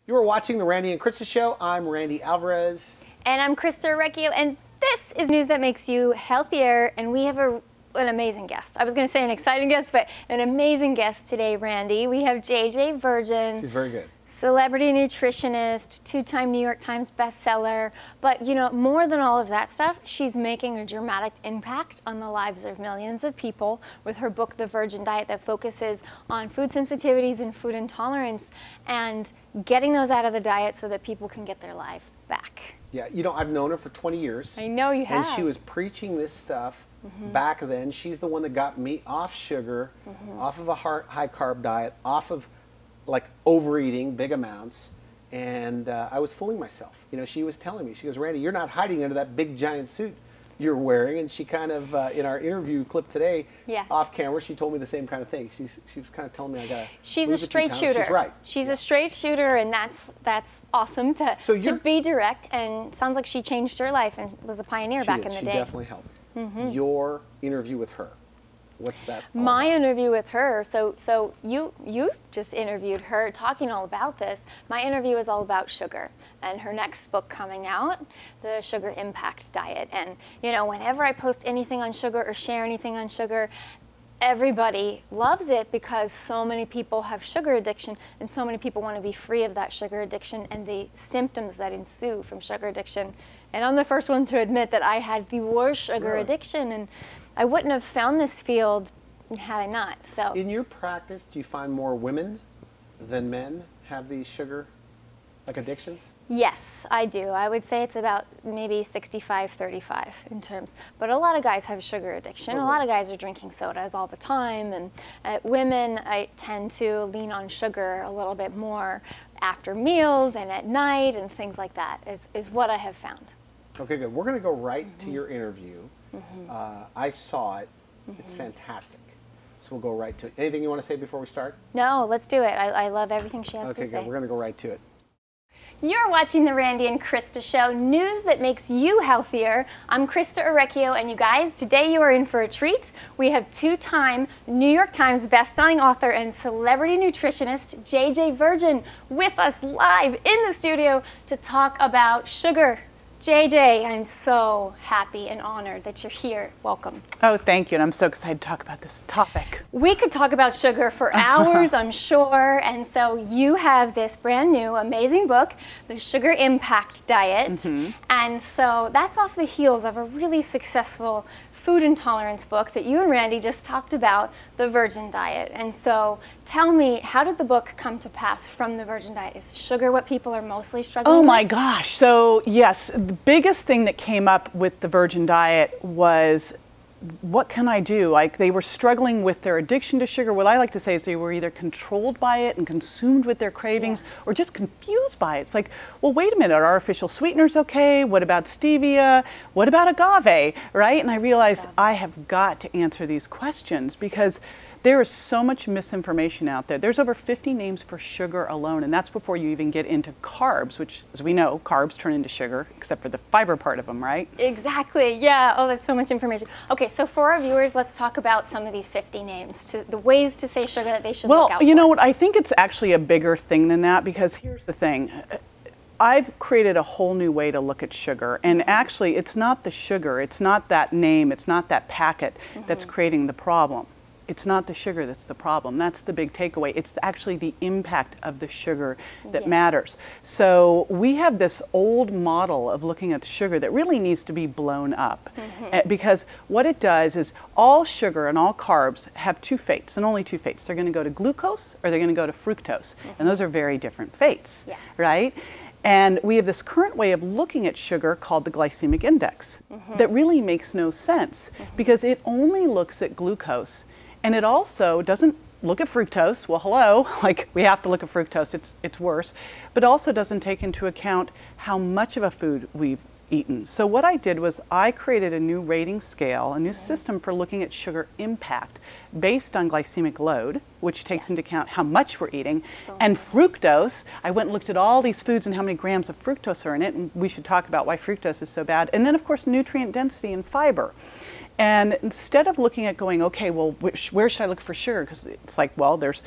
You are watching the Randy and Christa Show. I'm Randy Alvarez. And I'm Christa Recchio, and this is news that makes you healthier, and we have an amazing guest. I was going to say an exciting guest, but an amazing guest today, Randy. We have JJ Virgin. She's very good. Celebrity nutritionist, two-time New York Times bestseller, but you know, more than all of that stuff, she's making a dramatic impact on the lives of millions of people with her book, The Virgin Diet, that focuses on food sensitivities and food intolerance and getting those out of the diet so that people can get their lives back. Yeah, you know, I've known her for 20 years. I know you have. And she was preaching this stuff back then. She's the one that got me off sugar, off of a high-carb diet, off of like overeating big amounts, and I was fooling myself. You know, she was telling me, she goes, Randy, you're not hiding under that big giant suit you're wearing. And she kind of, in our interview clip today, off camera, she told me the same kind of thing. She was kind of telling me I gotta She's lose a straight shooter. She's right. She's a straight shooter, and that's awesome to be direct, and sounds like she changed her life and was a pioneer back in the day. She definitely helped. Your interview with her. What's that? My interview with her, so you just interviewed her talking all about this. My interview is all about sugar and her next book coming out, The Sugar Impact Diet. And you know, whenever I post anything on sugar or share anything on sugar, everybody loves it because so many people have sugar addiction and so many people want to be free of that sugar addiction and the symptoms that ensue from sugar addiction. And I'm the first one to admit that I had the worst sugar addiction, and I wouldn't have found this field had I not. So, in your practice, do you find more women than men have these sugar addictions? Yes, I do. I would say it's about maybe 65-35 in terms. But a lot of guys have sugar addiction. A lot of guys are drinking sodas all the time. And women, I tend to lean on sugar a little bit more after meals and at night and things like that is what I have found. Okay, good. We're going to go right to your interview. I saw it. It's fantastic. So we'll go right to it. Anything you want to say before we start? No, let's do it. I love everything she has to say. Okay, good. We're going to go right to it. You're watching the Randy and Christa Show, news that makes you healthier. I'm Christa Recchio, and you guys, today you are in for a treat. We have two-time New York Times bestselling author and celebrity nutritionist JJ Virgin with us live in the studio to talk about sugar. JJ, I'm so happy and honored that you're here. Welcome. Oh, thank you, and I'm so excited to talk about this topic. We could talk about sugar for hours, I'm sure, and so you have this brand new, amazing book, The Sugar Impact Diet, and so that's off the heels of a really successful food intolerance book that you and Randy just talked about, The Virgin Diet. And so tell me, how did the book come to pass from The Virgin Diet? Is sugar what people are mostly struggling with? Oh my gosh. So yes, the biggest thing that came up with The Virgin Diet was, what can I do? Like, they were struggling with their addiction to sugar. What I like to say is they were either controlled by it and consumed with their cravings or just confused by it. It's like, well, wait a minute, are artificial sweeteners okay? What about stevia? What about agave, right? And I realized I have got to answer these questions because there is so much misinformation out there. There's over 50 names for sugar alone, and that's before you even get into carbs, which, as we know, carbs turn into sugar, except for the fiber part of them, right? Exactly, yeah. Oh, that's so much information. Okay, so for our viewers, let's talk about some of these 50 names, the ways to say sugar that they should look out for. Well, you know what, I think it's actually a bigger thing than that, because here's the thing. I've created a whole new way to look at sugar, and actually it's not the sugar, it's not that name, it's not that packet that's creating the problem. It's not the sugar that's the problem. That's the big takeaway. It's actually the impact of the sugar that matters. So we have this old model of looking at sugar that really needs to be blown up, because what it does is all sugar and all carbs have two fates, and only two fates. They're going to go to glucose or they're going to go to fructose, and those are very different fates, right? And we have this current way of looking at sugar called the glycemic index that really makes no sense because it only looks at glucose. And it also doesn't look at fructose. Well, hello, like we have to look at fructose, it's worse. But also doesn't take into account how much of a food we've eaten. So what I did was I created a new rating scale, a new system for looking at sugar impact based on glycemic load, which takes into account how much we're eating, and fructose. I went and looked at all these foods and how many grams of fructose are in it, and we should talk about why fructose is so bad. And then, of course, nutrient density and fiber. And instead of looking at going, okay, well, where should I look for sugar? Because it's like, well, there's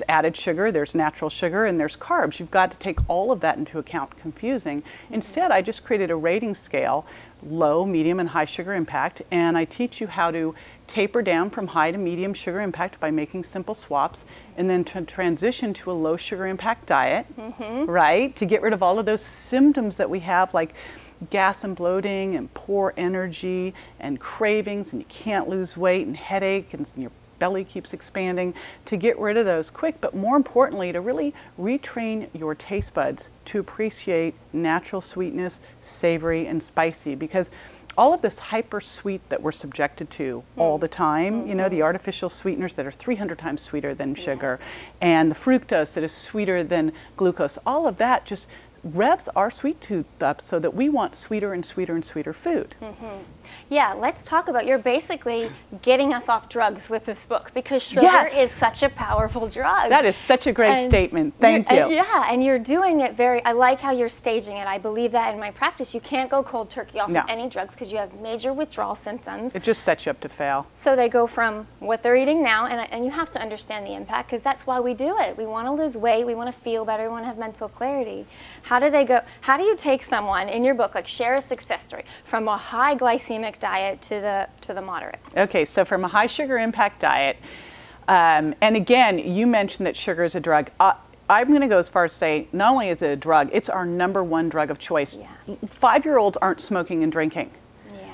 added sugar, there's natural sugar, and there's carbs. You've got to take all of that into account. Confusing. Instead, I just created a rating scale, low, medium, and high sugar impact, and I teach you how to taper down from high to medium sugar impact by making simple swaps, and then transition to a low sugar impact diet, right? To get rid of all of those symptoms that we have, like gas and bloating and poor energy and cravings, and you can't lose weight, and headache, and your belly keeps expanding, to get rid of those quick, but more importantly, to really retrain your taste buds to appreciate natural sweetness, savory, and spicy, because all of this hyper sweet that we're subjected to all the time, you know, the artificial sweeteners that are 300 times sweeter than sugar, and the fructose that is sweeter than glucose, all of that just revs our sweet tooth up so that we want sweeter and sweeter and sweeter food. Yeah, let's talk about, you're basically getting us off drugs with this book, because sugar is such a powerful drug. That is such a great statement. Thank you. Yeah, and you're doing it I like how you're staging it. I believe that in my practice. You can't go cold turkey off of any drugs because you have major withdrawal symptoms. It just sets you up to fail. So they go from what they're eating now, and you have to understand the impact, because that's why we do it. We want to lose weight, we want to feel better, we want to have mental clarity. How do they go? How do you take someone in your book, like share a success story, from a high glycemic diet to the moderate? Okay, so from a high sugar impact diet, and again, you mentioned that sugar is a drug. I'm going to go as far as say, not only is it a drug, it's our #1 drug of choice. 5-year-olds aren't smoking and drinking,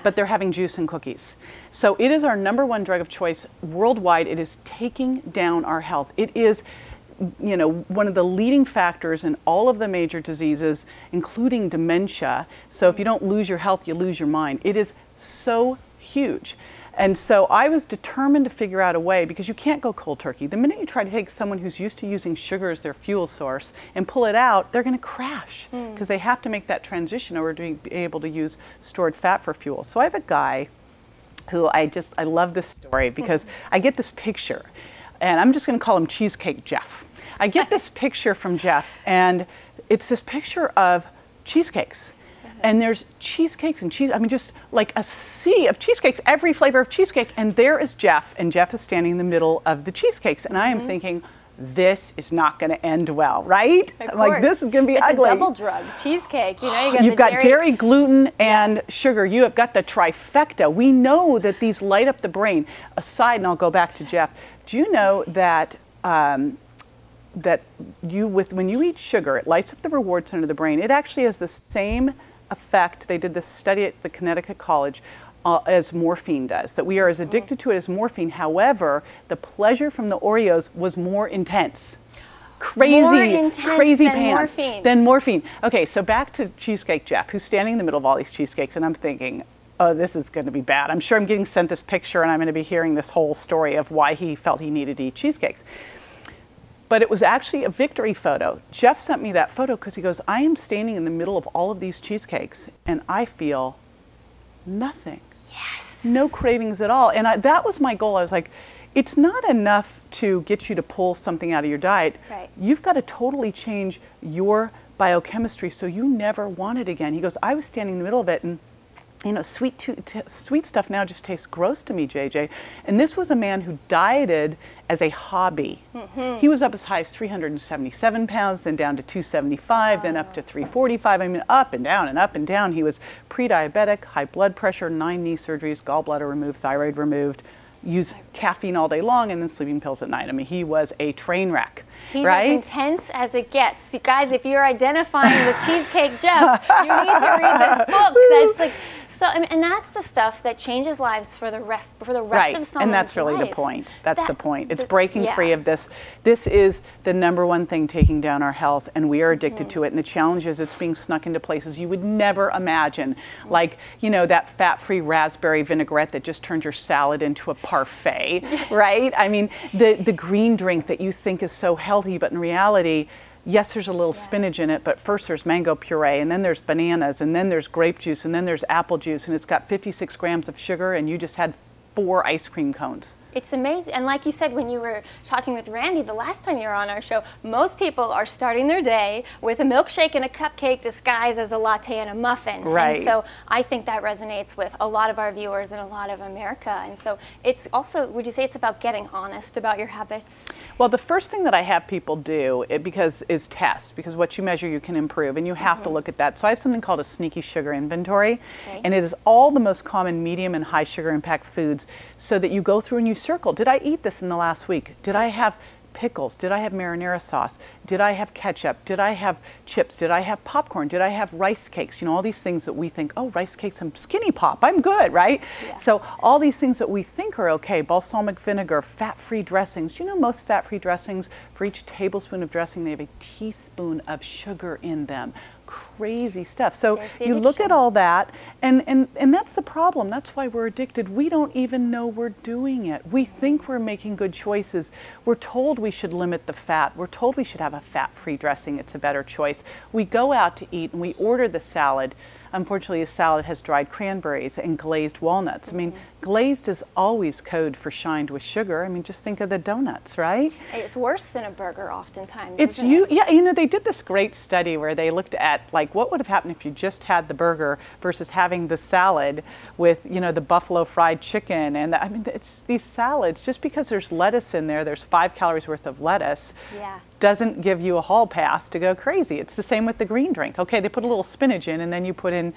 but they're having juice and cookies. So it is our #1 drug of choice worldwide. It is taking down our health. It is, you know, one of the leading factors in all of the major diseases, including dementia. So if you don't lose your health, you lose your mind. It is so huge. And so I was determined to figure out a way, because you can't go cold turkey. The minute you try to take someone who's used to using sugar as their fuel source and pull it out, they're going to crash, because they have to make that transition in order to be able to use stored fat for fuel. So I have a guy who I love this story, because I get this picture, and I'm just going to call him Cheesecake Jeff. I get this picture from Jeff, and it's this picture of cheesecakes. And there's cheesecakes and cheese, I mean, just like a sea of cheesecakes, every flavor of cheesecake. And there is Jeff, and Jeff is standing in the middle of the cheesecakes. And I am thinking, this is not going to end well, right? Like, this is going to be ugly. It's a double drug, cheesecake. You know, you've got dairy, gluten, and sugar. You have got the trifecta. We know that these light up the brain. Aside, and I'll go back to Jeff. Do you know that when you eat sugar, it lights up the reward center of the brain? It actually has the same effect. They did this study at the Connecticut College as morphine does, that we are as addicted to it as morphine. However, the pleasure from the Oreos was more intense. Crazy pants than morphine. Okay, so back to Cheesecake Jeff, who's standing in the middle of all these cheesecakes, and I'm thinking, oh, this is going to be bad. I'm sure I'm getting sent this picture, and I'm going to be hearing this whole story of why he felt he needed to eat cheesecakes. But it was actually a victory photo. Jeff sent me that photo because he goes, I am standing in the middle of all of these cheesecakes, and I feel nothing. Yes. No cravings at all. And that was my goal. I was like, it's not enough to get you to pull something out of your diet. Right. You've got to totally change your biochemistry so you never want it again. He goes, I was standing in the middle of it, and you know, sweet stuff now just tastes gross to me, JJ. And this was a man who dieted as a hobby. He was up as high as 377 pounds, then down to 275, then up to 345. I mean, up and down and up and down. He was pre-diabetic, high blood pressure, 9 knee surgeries, gallbladder removed, thyroid removed, used caffeine all day long, and then sleeping pills at night. I mean, he was a train wreck. He's as intense as it gets. You guys, if you're identifying with Cheesecake Jeff, you need to read this book. That's like, so, and that's the stuff that changes lives for the rest of someone's life. And that's really the point. That's the point. It's breaking free of this. This is the #1 thing taking down our health, and we are addicted to it. And the challenge is it's being snuck into places you would never imagine. Like, you know, that fat-free raspberry vinaigrette that just turned your salad into a parfait, right? I mean, the green drink that you think is so healthy, but in reality, yes, there's a little spinach in it, but first there's mango puree, and then there's bananas, and then there's grape juice, and then there's apple juice, and it's got 56 grams of sugar, and you just had 4 ice cream cones. It's amazing. And like you said, when you were talking with Randy the last time you were on our show, most people are starting their day with a milkshake and a cupcake disguised as a latte and a muffin. Right. And so I think that resonates with a lot of our viewers and a lot of America. And so it's also, would you say it's about getting honest about your habits? Well, the first thing that I have people do is test, because what you measure you can improve, and you have to look at that. So I have something called a sneaky sugar inventory, and it is all the most common medium and high sugar impact foods, so that you go through and you circle, did I eat this in the last week? Did I have pickles? Did I have marinara sauce? Did I have ketchup? Did I have chips? Did I have popcorn? Did I have rice cakes? You know, all these things that we think, oh, rice cakes, I'm skinny pop, I'm good, right? Yeah. So all these things that we think are okay, balsamic vinegar, fat-free dressings. Do you know most fat-free dressings, for each tablespoon of dressing, they have a teaspoon of sugar in them. Crazy stuff. So you look at all that, and that's the problem. That's why we're addicted. We don't even know we're doing it. We think we're making good choices. We're told we should limit the fat. We're told we should have a fat-free dressing. It's a better choice. We go out to eat and we order the salad. Unfortunately, a salad has dried cranberries and glazed walnuts. I mean, glazed is always code for shined with sugar. I mean, just think of the donuts, right? It's worse than a burger oftentimes. It's yeah, you know, they did this great study where they looked at like what would have happened if you just had the burger versus having the salad with, you know, the buffalo fried chicken. And I mean, it's these salads, just because there's lettuce in there, there's 5 calories worth of lettuce. Yeah. Doesn't give you a hall pass to go crazy. It's the same with the green drink. Okay, they put a little spinach in, and then you put in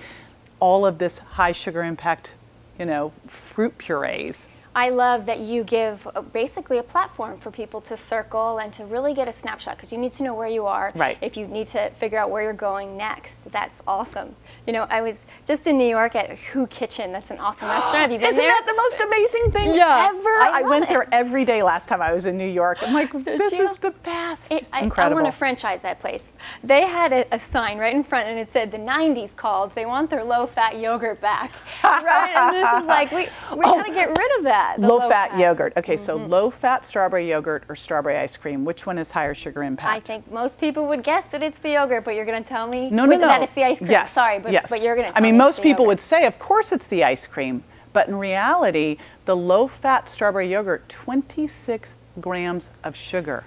all of this high sugar impact, you know, fruit purees. I love that you give basically a platform for people to circle and to really get a snapshot, because you need to know where you are. Right. If you need to figure out where you're going next. That's awesome. You know, I was just in New York at Who Kitchen. That's an awesome restaurant. Have you been there? Isn't that the most amazing thing ever? I went there every day last time I was in New York. I'm like, this is the best. Incredible. I want to franchise that place. They had a sign right in front, and it said the 90s called. They want their low-fat yogurt back. Right? And this is like, we got to get rid of that. Low-fat yogurt. Okay, so low-fat strawberry yogurt or strawberry ice cream, which one is higher sugar impact? I think most people would guess that it's the yogurt, but you're going to tell me no. that it's the ice cream. Yes. Sorry, but you're going to tell me. I mean, most people would say, of course it's the ice cream, but in reality, the low-fat strawberry yogurt, 26 grams of sugar.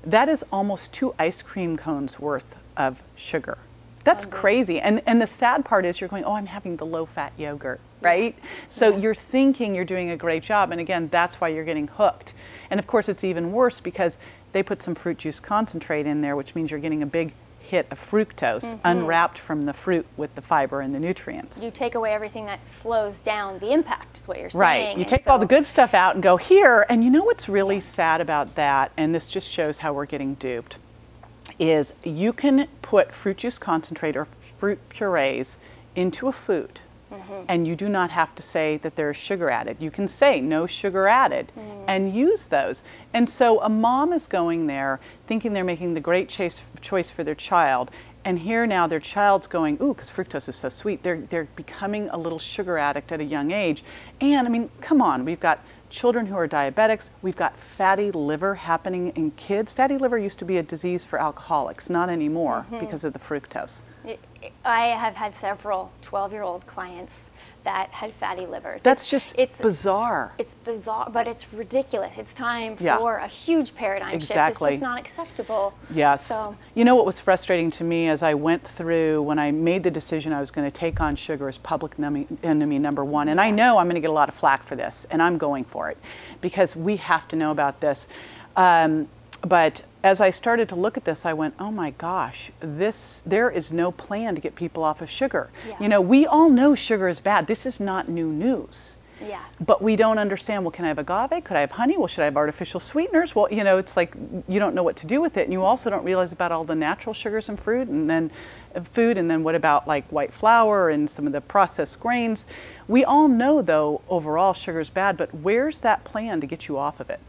That is almost 2 ice cream cones worth of sugar. That's crazy. And the sad part is you're going, oh, I'm having the low-fat yogurt, right? So you're thinking you're doing a great job. And again, that's why you're getting hooked. And of course, it's even worse because they put some fruit juice concentrate in there, which means you're getting a big hit of fructose unwrapped from the fruit with the fiber and the nutrients. You take away everything that slows down the impact, is what you're saying. Right. You take all the good stuff out and go here. And you know what's really sad about that, and this just shows how we're getting duped, is you can put fruit juice concentrate or fruit purees into a food, and you do not have to say that there's sugar added. You can say no sugar added and use those. And so a mom is going there thinking they're making the great choice for their child, and here now their child's going, ooh, because fructose is so sweet, they're becoming a little sugar addict at a young age. And I mean, come on, we've got children who are diabetics, we've got fatty liver happening in kids. Fatty liver used to be a disease for alcoholics, not anymore because of the fructose. I have had several 12-year-old clients that had fatty livers. That's it's bizarre. It's bizarre, but it's ridiculous. It's time for a huge paradigm shift. It's just not acceptable. Yes. So, you know what was frustrating to me as I went through, when I made the decision I was going to take on sugar as public enemy number one, and I know I'm going to get a lot of flack for this, and I'm going for it, because we have to know about this. But as I started to look at this, I went, oh my gosh, there is no plan to get people off of sugar. Yeah. You know, we all know sugar is bad. This is not new news. Yeah. But we don't understand, well, can I have agave? Could I have honey? Well, should I have artificial sweeteners? Well, you know, it's like you don't know what to do with it. And you also don't realize about all the natural sugars in fruit and then what about like white flour and some of the processed grains? We all know, though, overall sugar is bad, but where's that plan to get you off of it?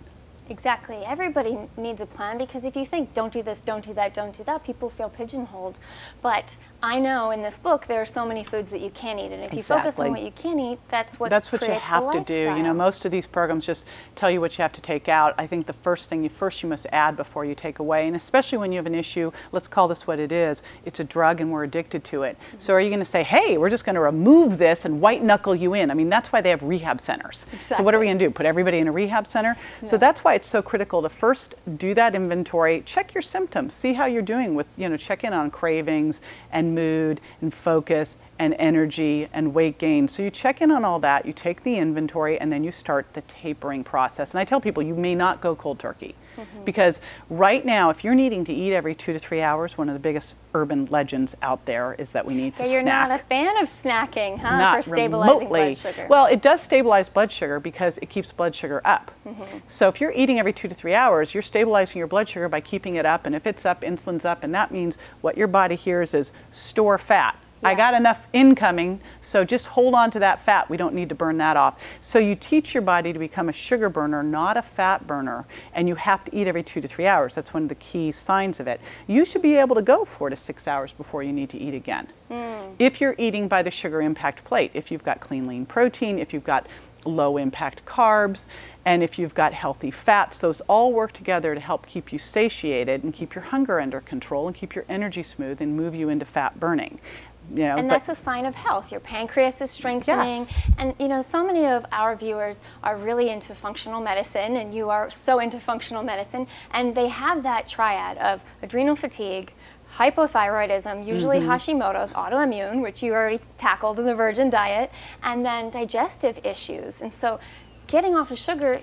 Exactly. Everybody needs a plan, because if you think, don't do this, don't do that, don't do that, people feel pigeonholed. But I know in this book there are so many foods that you can eat, and if you focus on what you can eat, that's what you have to do. You know, most of these programs just tell you what you have to take out. I think the first thing you must add before you take away, and especially when you have an issue, let's call this what it is. It's a drug and we're addicted to it. So are you going to say, hey, we're just going to remove this and white knuckle you in? I mean, that's why they have rehab centers. Exactly. So what are we going to do? Put everybody in a rehab center? No. So that's why it's so critical to first do that inventory, check your symptoms, see how you're doing with, you know, check in on cravings and mood and focus and energy and weight gain. So you check in on all that, you take the inventory, and then you start the tapering process. And I tell people, you may not go cold turkey. Because right now, if you're needing to eat every 2 to 3 hours, one of the biggest urban legends out there is that we need to snack. You're not a fan of snacking, huh? Not for stabilizing remotely. blood sugar. Well, it does stabilize blood sugar because it keeps blood sugar up. So if you're eating every 2 to 3 hours, you're stabilizing your blood sugar by keeping it up. And if it's up, insulin's up, and that means what your body hears is store fat. I got enough incoming, so just hold on to that fat. We don't need to burn that off. So you teach your body to become a sugar burner, not a fat burner, and you have to eat every 2 to 3 hours. That's one of the key signs of it. You should be able to go 4 to 6 hours before you need to eat again. If you're eating by the sugar impact plate, if you've got clean, lean protein, if you've got low impact carbs, and if you've got healthy fats, those all work together to help keep you satiated and keep your hunger under control and keep your energy smooth and move you into fat burning. You know, and that's a sign of health. Your pancreas is strengthening. Yes. And you know, so many of our viewers are really into functional medicine, and you are so into functional medicine, and they have that triad of adrenal fatigue, hypothyroidism, usually Hashimoto's, autoimmune, which you already tackled in the Virgin diet, and then digestive issues. And so getting off of sugar,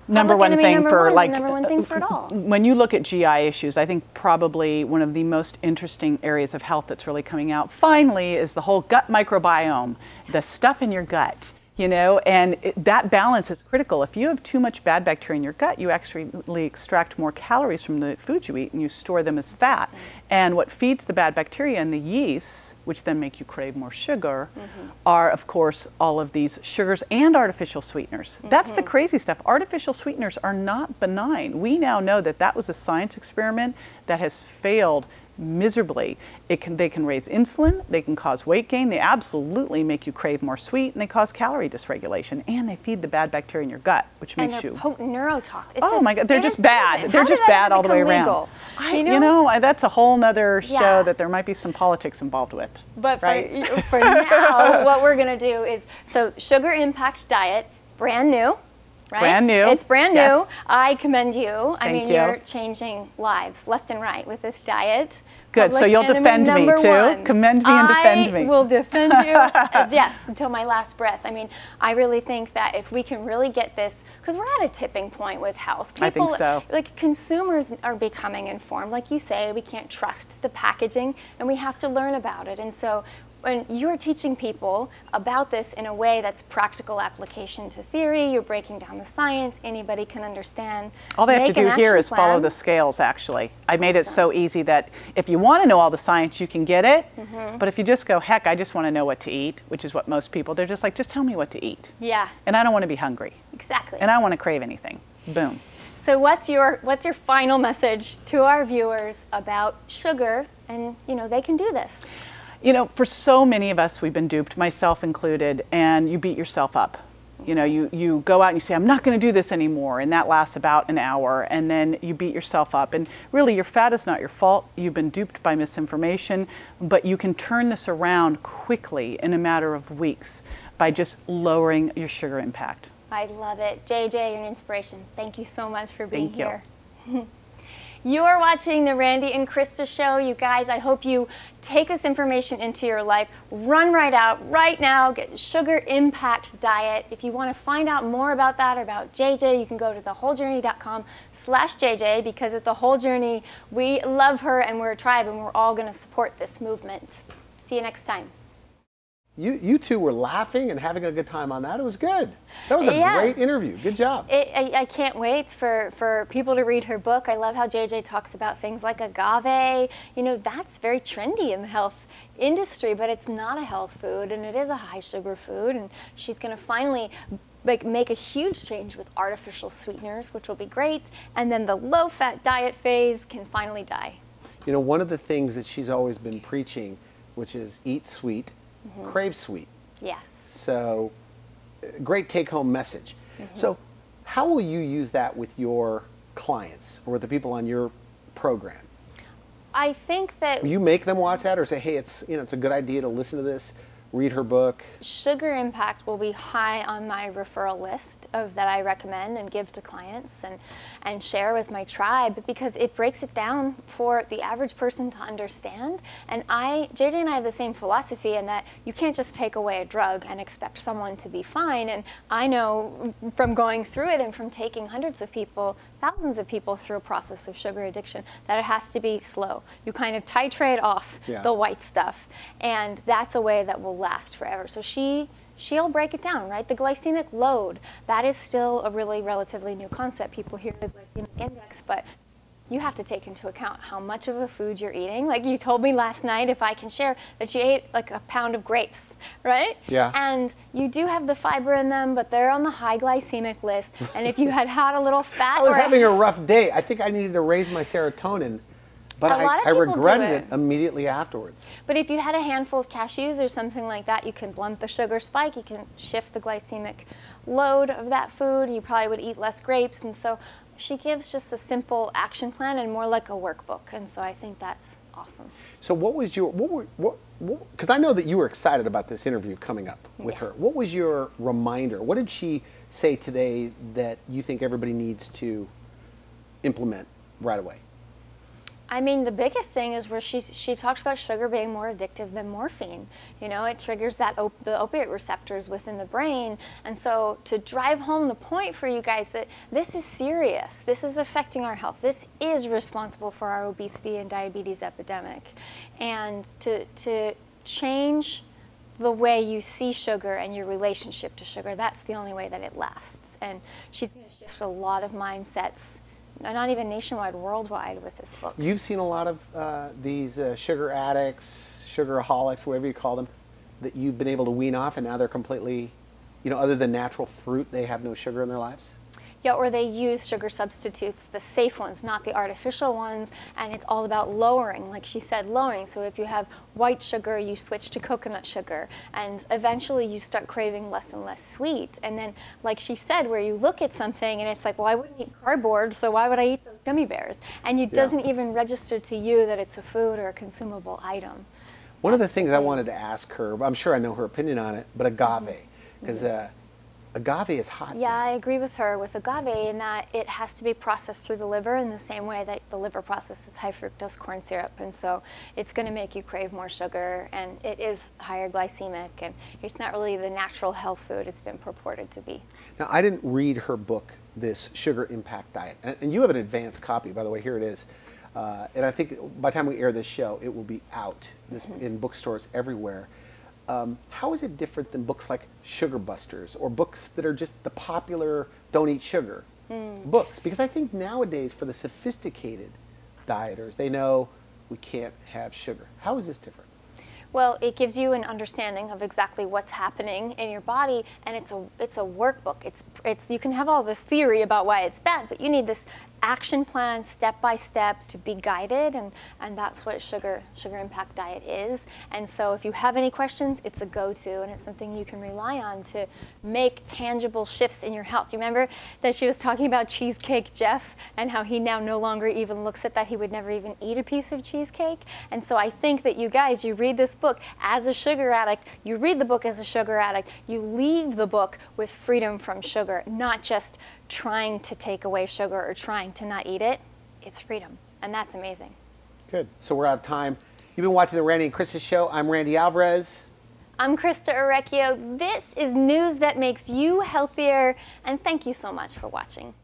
number one thing for it all. When you look at GI issues, I think probably one of the most interesting areas of health that's really coming out finally is the whole gut microbiome, the stuff in your gut. You know, and that balance is critical. If you have too much bad bacteria in your gut, you actually extract more calories from the food you eat and you store them as fat. And what feeds the bad bacteria and the yeasts, which then make you crave more sugar, are, of course, all of these sugars and artificial sweeteners. That's the crazy stuff. Artificial sweeteners are not benign. We now know that that was a science experiment that has failed miserably. They can raise insulin, they can cause weight gain, they absolutely make you crave more sweet, and they cause calorie dysregulation, and they feed the bad bacteria in your gut, which makes you... And they're potent neurotoxins. Oh my God, they're just bad. They're just bad all the way around. You know, that's a whole nother show that there might be some politics involved with. But for now, what we're going to do is, so Sugar Impact Diet, brand new. Right? Brand new. It's brand new. Yes. I commend you. Thank you. You're changing lives left and right with this diet. Good, so you'll defend me too. Commend me and defend me. I will defend you, yes, until my last breath. I mean, I really think that if we can really get this, because we're at a tipping point with health. People, I think so. Like consumers are becoming informed. Like you say, we can't trust the packaging, and we have to learn about it. And so when you're teaching people about this in a way that's practical application to theory, you're breaking down the science, anybody can understand. All they have to do here is follow the scales, actually. I made it so easy that if you want to know all the science, you can get it. But if you just go, heck, I just want to know what to eat, which is what most people, they're just like, just tell me what to eat. Yeah. And I don't want to be hungry. Exactly. And I don't want to crave anything. Boom. So what's your final message to our viewers about sugar, and you know, they can do this? You know, for so many of us, we've been duped, myself included, and you beat yourself up. You know, you go out and you say, I'm not going to do this anymore, and that lasts about an hour, and then you beat yourself up. And really, your fat is not your fault. You've been duped by misinformation, but you can turn this around quickly in a matter of weeks by just lowering your sugar impact. I love it. JJ, you're an inspiration. Thank you so much for being here. You. You are watching the Randy and Christa show. You guys, I hope you take this information into your life. Run right out right now. Get the Sugar Impact Diet. If you want to find out more about that or about JJ, you can go to thewholejourney.com/JJ, because at The Whole Journey, we love her and we're a tribe and we're all going to support this movement. See you next time. You two were laughing and having a good time on that. It was good. That was a great interview. Good job. I can't wait for people to read her book. I love how JJ talks about things like agave. You know, that's very trendy in the health industry, but it's not a health food, and it is a high sugar food, and she's going to finally like make a huge change with artificial sweeteners, which will be great, and then the low-fat diet phase can finally die. You know, one of the things that she's always been preaching, which is eat sweet, crave sweet. Yes. So, great take-home message. So, how will you use that with your clients or the people on your program? I think that Will you make them watch that, or say, hey, it's it's a good idea to listen to this, read her book? sugar impact will be high on my referral list of that I recommend and give to clients and share with my tribe, because it breaks it down for the average person to understand. And JJ and I have the same philosophy in that you can't just take away a drug and expect someone to be fine. And I know from going through it and from taking hundreds of people, thousands of people through a process of sugar addiction, that it has to be slow. You kind of titrate off the white stuff, and that's a way that will last forever. So she'll break it down, right? The glycemic load, that is still a really relatively new concept. People hear the glycemic index, but you have to take into account how much of a food you're eating. Like you told me last night, if I can share, that you ate like a pound of grapes, right? Yeah. And you do have the fiber in them, but they're on the high glycemic list. And if you had a little fat, I was having a rough day. I think I needed to raise my serotonin, but I regretted it immediately afterwards. But if you had a handful of cashews or something like that, you can blunt the sugar spike. You can shift the glycemic load of that food. You probably would eat less grapes. And so she gives just a simple action plan and more like a workbook. And so I think that's awesome. So what was your, because I know that you were excited about this interview coming up with her. What was your reminder? What did she say today that you think everybody needs to implement right away? I mean, the biggest thing is where she talks about sugar being more addictive than morphine. You know, it triggers the opiate receptors within the brain. And so to drive home the point for you guys that this is serious, this is affecting our health, this is responsible for our obesity and diabetes epidemic. And to change the way you see sugar and your relationship to sugar, that's the only way that it lasts. And she's going to shift a lot of mindsets, not even nationwide, worldwide, with this book. You've seen a lot of these sugar addicts, sugaraholics, whatever you call them, that you've been able to wean off, and now they're completely, other than natural fruit, they have no sugar in their lives? Yeah, or they use sugar substitutes, the safe ones, not the artificial ones, and it's all about lowering, like she said, lowering. So if you have white sugar, you switch to coconut sugar, and eventually you start craving less and less sweet. And then, like she said, where you look at something and it's like, well, I wouldn't eat cardboard, so why would I eat those gummy bears? And it doesn't even register to you that it's a food or a consumable item. One of the things I wanted to ask her, I'm sure I know her opinion on it, but agave, because agave is hot. Yeah, I agree with her with agave in that it has to be processed through the liver in the same way that the liver processes high fructose corn syrup. And so it's going to make you crave more sugar, and it is higher glycemic, and it's not really the natural health food it's been purported to be. Now, I didn't read her book, this Sugar Impact Diet. And you have an advanced copy, by the way, here it is. And I think by the time we air this show, it will be out in bookstores everywhere. How is it different than books like Sugar Busters or books that are just the popular don't eat sugar books? Because I think nowadays for the sophisticated dieters, they know we can't have sugar. How is this different? Well, it gives you an understanding of exactly what's happening in your body, and it's a workbook. It's you can have all the theory about why it's bad, but you need this action plan, step by step, to be guided, and that's what Sugar Impact Diet is. And so if you have any questions, it's a go-to, and it's something you can rely on to make tangible shifts in your health. Do you remember that she was talking about Cheesecake Jeff and how he now no longer even looks at that? He would never even eat a piece of cheesecake. And so I think that you guys, you read this book as a sugar addict, you read the book as a sugar addict, you leave the book with freedom from sugar, not just trying to take away sugar or trying to not eat it. It's freedom, and that's amazing. Good. So we're out of time. You've been watching the Randy and Christa Show. I'm Randy Alvarez. I'm Christa Orecchio. This is news that makes you healthier, and thank you so much for watching.